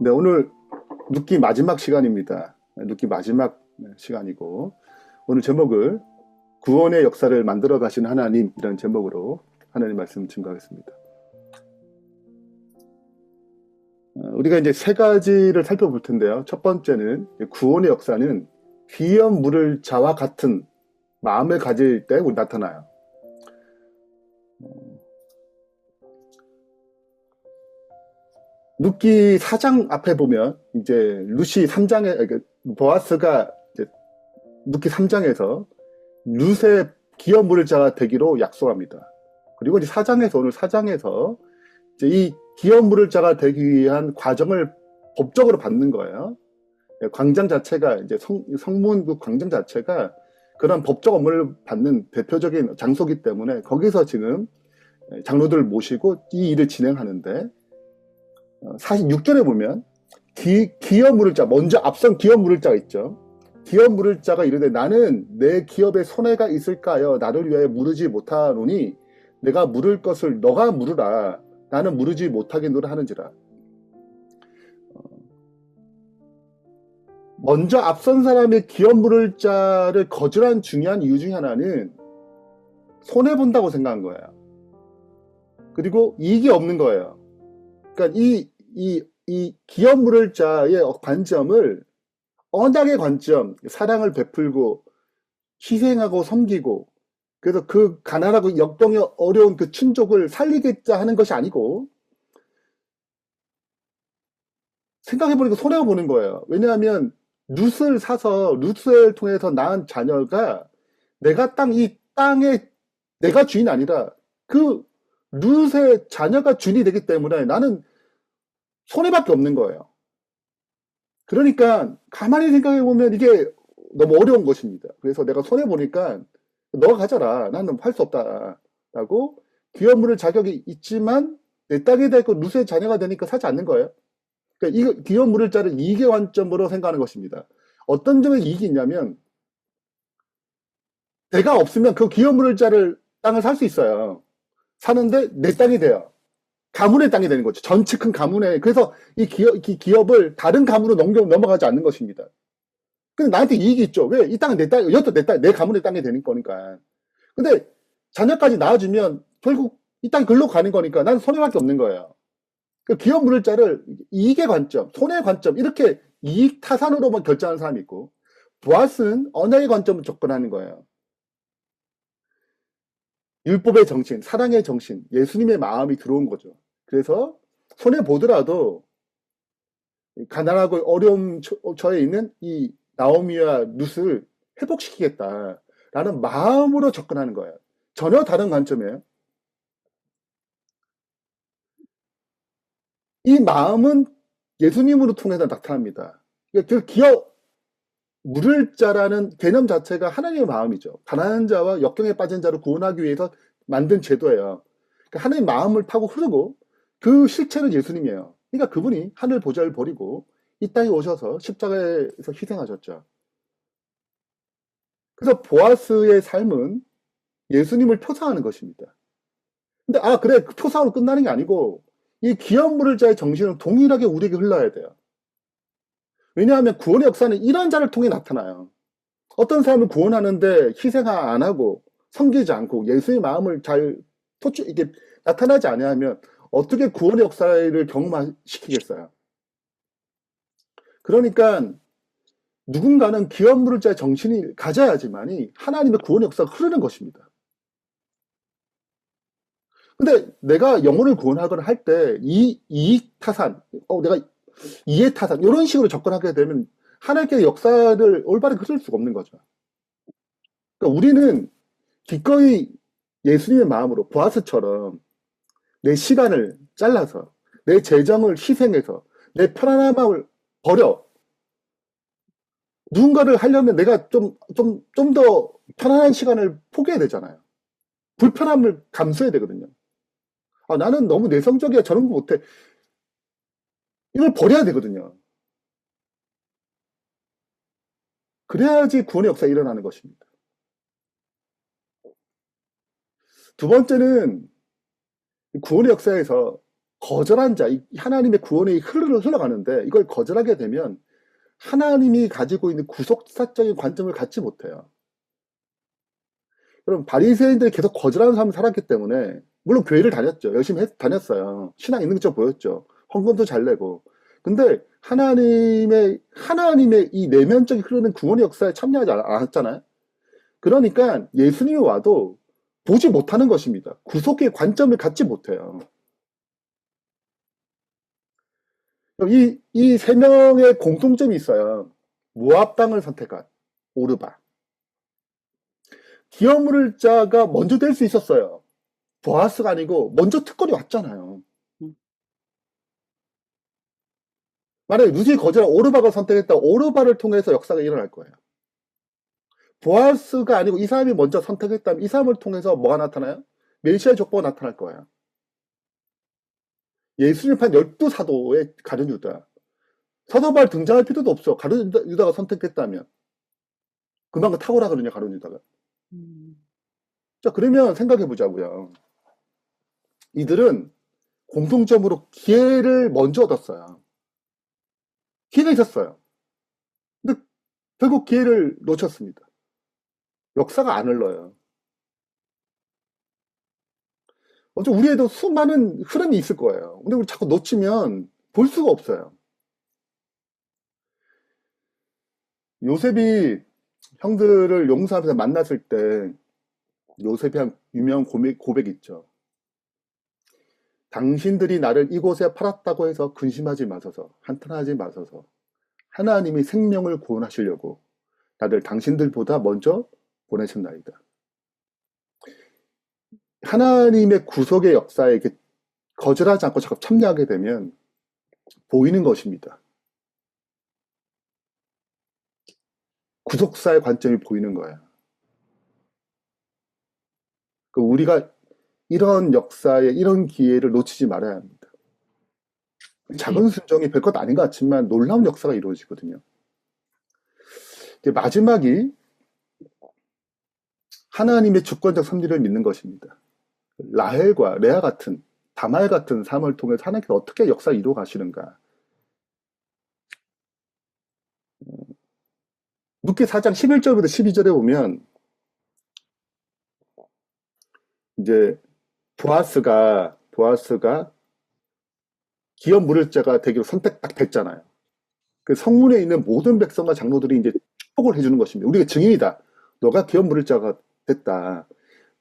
네, 오늘 눕기 마지막 시간입니다. 눕기 마지막 시간이고, 오늘 제목을 구원의 역사를 만들어 가신 하나님이라는 제목으로 하나님 말씀 증거하겠습니다. 우리가 이제 세 가지를 살펴볼 텐데요. 첫 번째는 구원의 역사는 귀염 물을 자와 같은 마음을 가질 때 나타나요. 룻기 4장 앞에 보면 이제 룻이 3장에 보아스가 이제 룻기 3장에서 룻의 기업 물을 자가 되기로 약속합니다. 그리고 이제 4장에서 오늘 4장에서 이제 이 기업 물을 자가 되기 위한 과정을 법적으로 받는 거예요. 광장 자체가 이제 성문 그 광장 자체가 그런 법적 업무를 받는 대표적인 장소이기 때문에 거기서 지금 장로들을 모시고 이 일을 진행하는데 46절에 보면 기업 물을 자 먼저 앞선 기업 물을 자가 있죠. 기업 물을 자가 이르되 나는 내 기업에 손해가 있을까요? 나를 위하여 물으지 못하노니 내가 물을 것을 너가 물으라. 나는 물으지 못하겠노라 하는지라. 먼저 앞선 사람의 기업 물을 자를 거절한 중요한 이유 중에 하나는 손해본다고 생각한 거예요. 그리고 이익이 없는 거예요. 그러니까 이 기업 물을 자의 관점을 언약의 관점, 사랑을 베풀고 희생하고 섬기고 그래서 그 가난하고 역경이 어려운 그 친족을 살리겠자 하는 것이 아니고 생각해보니까 손해가 보는 거예요. 왜냐하면 룻을 사서 룻을 통해서 낳은 자녀가 내가 이 땅에 내가 주인이 아니라 그 룻의 자녀가 주인이 되기 때문에 나는 손해밖에 없는 거예요. 그러니까 가만히 생각해보면 이게 너무 어려운 것입니다. 그래서 내가 손해보니까 너가 가져라. 나는 할 수 없다. 라고 기업 물을 자격이 있지만 내 땅에 대고 룻의 자녀가 되니까 사지 않는 거예요. 그러니까 이 기업 물을 자를 이익의 관점으로 생각하는 것입니다. 어떤 점에 이익이 있냐면 내가 없으면 그 기업 물을 자를 땅을 살 수 있어요. 사는데 내 땅이 돼요. 가문의 땅이 되는 거죠. 전체 큰 가문의. 그래서 이 기업을 다른 가문으로 넘어가지 않는 것입니다. 근데 나한테 이익이 있죠. 왜? 이 땅은 내 땅, 이것도 내 땅, 내 가문의 땅이 되는 거니까. 근데 자녀까지 낳아주면 결국 이 땅이 글로 가는 거니까 난 손해밖에 없는 거예요. 그 기업 물을 자를 이익의 관점, 손해의 관점, 이렇게 이익 타산으로만 결정하는 사람이 있고, 보아스는 언약의 관점을 접근하는 거예요. 율법의 정신, 사랑의 정신, 예수님의 마음이 들어온 거죠. 그래서 손해보더라도 가난하고 어려움 처해 있는 이 나오미와 룻을 회복시키겠다라는 마음으로 접근하는 거예요. 전혀 다른 관점이에요. 이 마음은 예수님으로 통해서 나타납니다. 그 기업 물을 자라는 개념 자체가 하나님의 마음이죠. 가난한 자와 역경에 빠진 자를 구원하기 위해서 만든 제도예요. 그러니까 하나님의 마음을 타고 흐르고 그 실체는 예수님이에요. 그러니까 그분이 하늘 보좌를 버리고 이 땅에 오셔서 십자가에서 희생하셨죠. 그래서 보아스의 삶은 예수님을 표상하는 것입니다. 근데 그래, 그 표상으로 끝나는 게 아니고 이 기업 물을 자의 정신은 동일하게 우리에게 흘러야 돼요. 왜냐하면 구원의 역사는 이런 자를 통해 나타나요. 어떤 사람을 구원하는데 희생 안 하고 섬기지 않고 예수의 마음을 잘 이게 나타나지 않으면 어떻게 구원의 역사를 경험시키겠어요? 그러니까 누군가는 기업 물을 자의 정신이 가져야지만이 하나님의 구원의 역사가 흐르는 것입니다. 근데 내가 영혼을 구원하거나 할 때 이익 타산, 내가 이해 타산 이런 식으로 접근하게 되면 하나님께서 역사를 올바르게 흐를 수가 없는 거죠. 그러니까 우리는 기꺼이 예수님의 마음으로 보아스처럼 내 시간을 잘라서 내 재정을 희생해서 내 편안함을 버려 누군가를 하려면 내가 좀 더 편안한 시간을 포기해야 되잖아요. 불편함을 감수해야 되거든요. 나는 너무 내성적이야. 저런 거 못해. 이걸 버려야 되거든요. 그래야지 구원의 역사가 일어나는 것입니다. 두 번째는 구원의 역사에서 거절한 자, 이 하나님의 구원이 흘러가는데 이걸 거절하게 되면 하나님이 가지고 있는 구속사적인 관점을 갖지 못해요. 그럼 바리새인들이 계속 거절하는 삶을 살았기 때문에 물론 교회를 다녔죠. 열심히 다녔어요. 신앙 있는 것 보였죠. 헌금도 잘 내고. 근데 하나님의 이 내면적인 흐르는 구원의 역사에 참여하지 않았잖아요. 그러니까 예수님이 와도 보지 못하는 것입니다. 구속의 관점을 갖지 못해요. 이 세 명의 공통점이 있어요. 모압 땅을 선택한 오르바. 기업 물을 자가 먼저 될 수 있었어요. 보아스가 아니고 먼저 특권이 왔잖아요. 만약에 루시 거절한 오르바가 선택했다, 오르바를 통해서 역사가 일어날 거예요. 보아스가 아니고 이 사람이 먼저 선택했다면 이 사람을 통해서 뭐가 나타나요? 메시아의 족보가 나타날 거예요. 예수님 판 12사도의 가룟 유다. 사도 바울 등장할 필요도 없어. 가룟 유다가 선택했다면. 그만큼 탁월하거든요, 가룟 유다가. 자, 그러면 생각해 보자고요. 이들은 공통점으로 기회를 먼저 얻었어요. 기회가 있었어요. 근데 결국 기회를 놓쳤습니다. 역사가 안 흘러요. 어쩌 우리에도 수많은 흐름이 있을 거예요. 근데 우리 자꾸 놓치면 볼 수가 없어요. 요셉이 형들을 용서하면서 만났을 때 요셉이 한 유명한 고백 있죠. 당신들이 나를 이곳에 팔았다고 해서 근심하지 마소서, 한탄하지 마소서. 하나님이 생명을 구원하시려고 나를 당신들보다 먼저 보내셨나이다. 하나님의 구속의 역사에 이렇게 거절하지 않고 자꾸 참여하게 되면 보이는 것입니다. 구속사의 관점이 보이는 거예요. 우리가 이런 역사에 이런 기회를 놓치지 말아야 합니다. 작은 순종이 별것 아닌 것 같지만 놀라운 역사가 이루어지거든요. 마지막이 하나님의 주권적 섭리를 믿는 것입니다. 라헬과 레아 같은, 다말 같은 삶을 통해서 하나님께서 어떻게 역사를 이루어 가시는가. 룻기 4장 11절부터 12절에 보면 이제 보아스가 기업 물을 자가 되기로 선택 딱 됐잖아요. 그 성문에 있는 모든 백성과 장로들이 이제 축복을 해주는 것입니다. 우리가 증인이다. 너가 기업 물을 자가 됐다.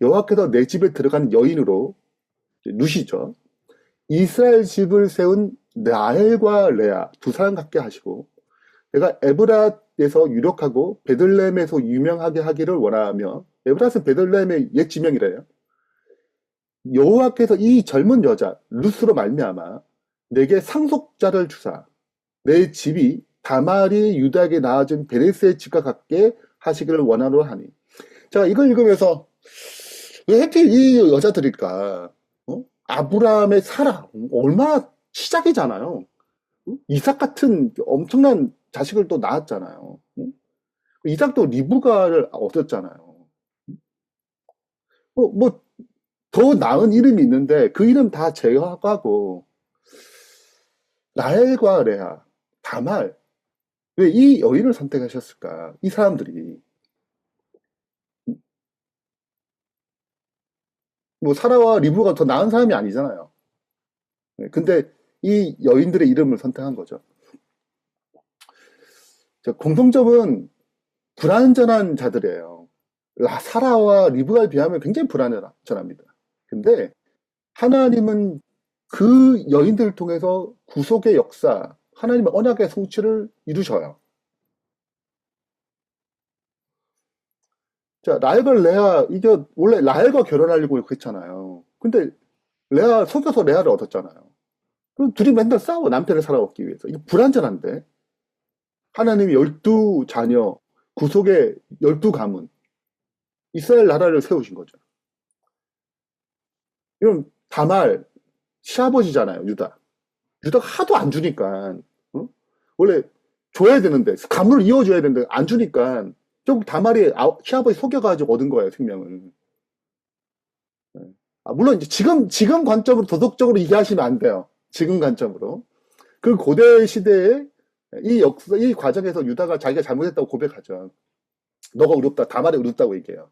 여호와께서 내 집에 들어간 여인으로 룻이죠. 이스라엘 집을 세운 라헬과 레아 두 사람 같게 하시고 내가 에브랏에서 유력하고 베들레헴에서 유명하게 하기를 원하며 에브랏은 베들레헴의 옛 지명이래요. 여호와께서 이 젊은 여자 룻으로 말미암아 내게 상속자를 주사 내 집이 다말이 유다에게 낳아준 베레스의 집과 같게 하시기를 원하노 하니. 제가 이걸 읽으면서 왜 하필 이 여자들일까? 아브라함의 사라 얼마나 시작이잖아요. 이삭 같은 엄청난 자식을 또 낳았잖아요. 이삭도 리브가를 얻었잖아요. 더 나은 이름이 있는데 그 이름 다 제거하고 라헬과 레아, 다말 왜 이 여인을 선택하셨을까? 이 사람들이 사라와 리브가 더 나은 사람이 아니잖아요. 근데 이 여인들의 이름을 선택한 거죠. 공통점은 불완전한 자들이에요. 사라와 리브가에 비하면 굉장히 불완전합니다. 근데 하나님은 그 여인들을 통해서 구속의 역사, 하나님의 언약의 성취를 이루셔요. 자, 라헬과 레아, 이게 원래 라헬과 결혼하려고 했잖아요. 근데 레아, 속여서 레아를 얻었잖아요. 그럼 둘이 맨날 싸워, 남편을 살아먹기 위해서. 이거 불완전한데. 하나님이 12자녀, 구속의 12가문, 이스라엘 나라를 세우신 거죠. 이건 다말, 시아버지잖아요, 유다. 유다가 하도 안 주니까, 원래 줘야 되는데, 가문을 이어줘야 되는데, 안 주니까, 결국 다말이 시아버지 속여가지고 얻은 거예요, 생명을. 물론 이제 지금 관점으로 도덕적으로 얘기하시면 안 돼요. 지금 관점으로. 그 고대 시대에 이 과정에서 유다가 자기가 잘못했다고 고백하죠. 너가 어렵다. 다말이 어렵다고 얘기해요.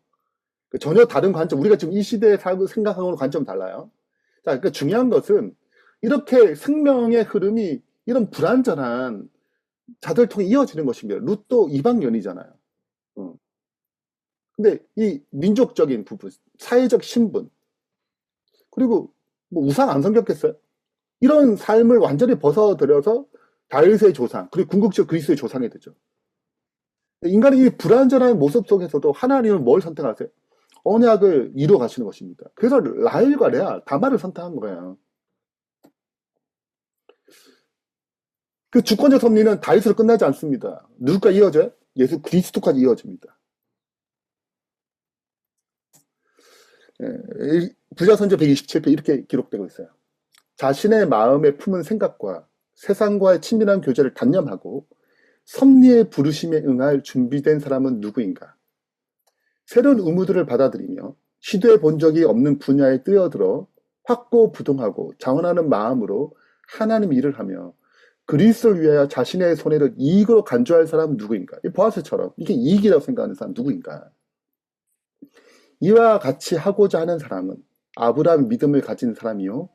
전혀 다른 관점, 우리가 지금 이 시대에 살고 생각하고는 관점이 달라요. 자, 그러니까 중요한 것은 이렇게 생명의 흐름이 이런 불완전한 자들 통해 이어지는 것입니다. 룻도 이방연이잖아요. 근데 이 민족적인 부분, 사회적 신분, 그리고 뭐 우상 안 섬겼겠어요? 이런 삶을 완전히 벗어들여서 다윗의 조상, 그리고 궁극적 그리스도의 조상이 되죠. 인간의 이 불완전한 모습 속에서도 하나님은 뭘 선택하세요? 언약을 이루어 가시는 것입니다. 그래서 라헬과 레아, 다말을 선택한 거예요. 그 주권적 섭리는 다윗으로 끝나지 않습니다. 누구까지 이어져요? 예수 그리스도까지 이어집니다. 부자선조 127편 이렇게 기록되고 있어요. 자신의 마음에 품은 생각과 세상과의 친밀한 교제를 단념하고 섭리의 부르심에 응할 준비된 사람은 누구인가? 새로운 의무들을 받아들이며 시도해 본 적이 없는 분야에 뛰어들어 확고부동하고 자원하는 마음으로 하나님 일을 하며 그리스도를 위하여 자신의 손해를 이익으로 간주할 사람은 누구인가? 보아스처럼 이게 이익이라고 생각하는 사람 누구인가? 이와 같이 하고자 하는 사람은 아브라함 믿음을 가진 사람이요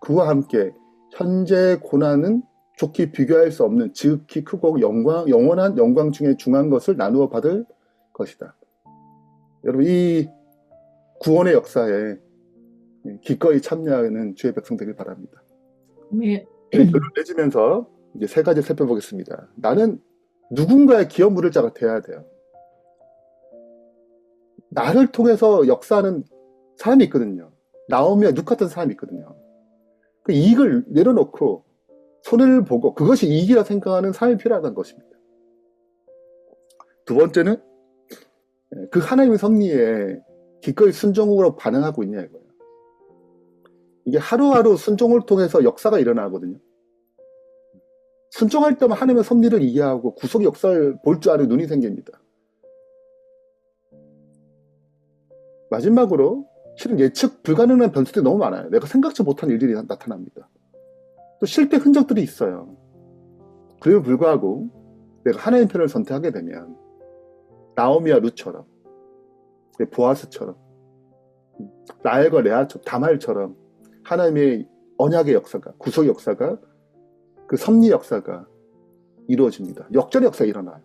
그와 함께 현재의 고난은 좋게 비교할 수 없는 지극히 크고 영원한 영광 중에 중한 것을 나누어 받을 것이다. 여러분 이 구원의 역사에 기꺼이 참여하는 주의 백성 되길 바랍니다. 네. 글을 맺으면서 이제 세 가지 살펴보겠습니다. 나는 누군가의 기업 물을 자가 돼야 돼요. 나를 통해서 역사하는 사람이 있거든요. 나오미와 룻 같은 사람이 있거든요. 그 이익을 내려놓고 손해를 보고 그것이 이익이라 생각하는 사람이 필요하다는 것입니다. 두 번째는 그 하나님의 섭리에 기꺼이 순종으로 반응하고 있냐 이거예요. 이게 하루하루 순종을 통해서 역사가 일어나거든요. 순종할 때만 하나님의 섭리를 이해하고 구속의 역사를 볼 줄 아는 눈이 생깁니다. 마지막으로 실은 예측 불가능한 변수들이 너무 많아요. 내가 생각지 못한 일들이 나타납니다. 또 실패 흔적들이 있어요. 그래도 불구하고 내가 하나님 편을 선택하게 되면 나오미와 룻처럼 보아스처럼 라헬과 레아처럼 다말처럼 하나님의 언약의 역사가 구속의 역사가 그 섭리 역사가 이루어집니다. 역전의 역사가 일어나요.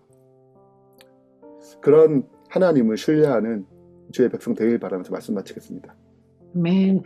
그런 하나님을 신뢰하는 주의 백성 되길 바라면서 말씀 마치겠습니다. 아멘.